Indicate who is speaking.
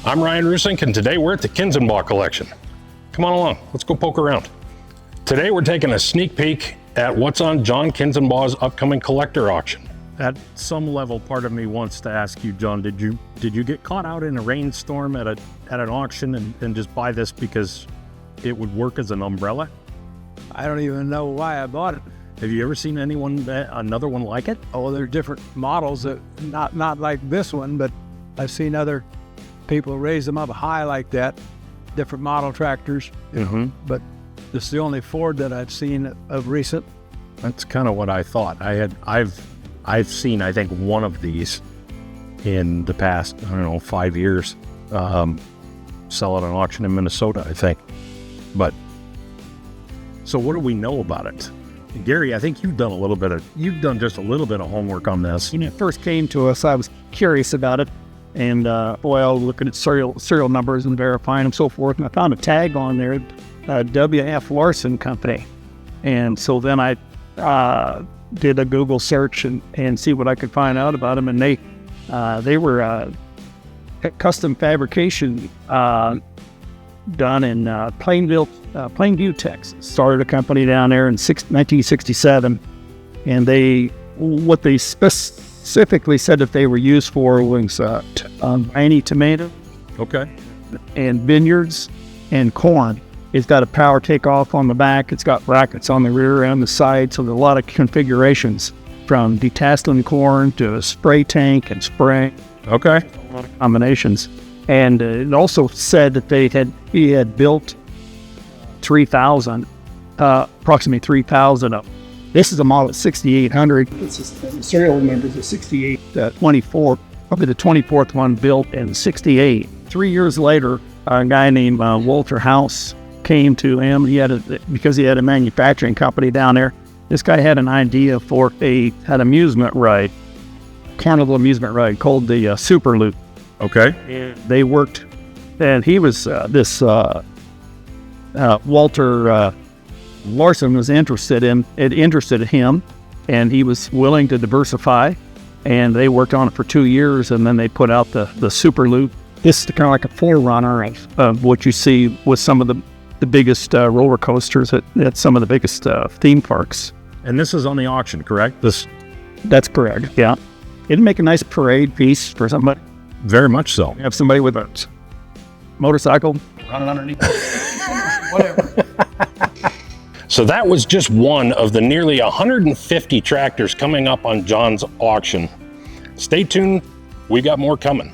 Speaker 1: I'm Ryan Roossinck, and today we're at the Kinzenbaw collection. Come on along, let's go poke around. Today we're taking a sneak peek at what's on Jon Kinzenbaw's upcoming collector auction. At some level, part of me wants to ask you, John, did you get caught out in a rainstorm at an auction and just buy this because it would work as an umbrella?
Speaker 2: I don't even know why I bought it.
Speaker 1: Have you ever seen another one like it?
Speaker 2: Oh, there are different models that not like this one, but I've seen other people raise them up high like that, different model tractors. But this is the only Ford that I've seen of recent.
Speaker 1: That's kind of what I thought. I've seen, I think, one of these in the past, 5 years, sell at an auction in Minnesota, I think. But so what do we know about it? Gary, I think you've done just a little bit of homework on this.
Speaker 3: When it first came to us, I was curious about it, and looking at serial numbers and verifying and so forth, and I found a tag on there, W.F. Larson Company, and so then I did a Google search and see what I could find out about them, and they were custom fabrication done in Plainview, Texas. Started a company down there in 1967, and what they specifically said that they were used for was rainy tomato, and vineyards and corn. It's got a power takeoff on the back. It's got brackets on the rear and the side, so there's a lot of configurations from detasseling corn to a spray tank and spraying.
Speaker 1: Okay.
Speaker 3: A lot of combinations. And it also said that he had built 3,000, approximately 3,000 of them. This is a model 6800. This is the serial numbers of 6824. Probably the 24th one built in 68. 3 years later, a guy named Walter House came to him. Because he had a manufacturing company down there. This guy had an idea for an amusement ride, carnival amusement ride called the Super Loop.
Speaker 1: Okay.
Speaker 3: And they worked, and he was Walter Larson was interested in him, and he was willing to diversify, and they worked on it for 2 years, and then they put out the Super Loop. This is kind of like a forerunner of what you see with some of the biggest roller coasters at some of the biggest theme parks.
Speaker 1: And this is on the auction, correct?
Speaker 3: That's correct, yeah. It'd make a nice parade piece for somebody.
Speaker 1: Very much so.
Speaker 3: You have somebody with a motorcycle running underneath. Whatever.
Speaker 1: So that was just one of the nearly 150 tractors coming up on Jon's auction. Stay tuned, we got more coming.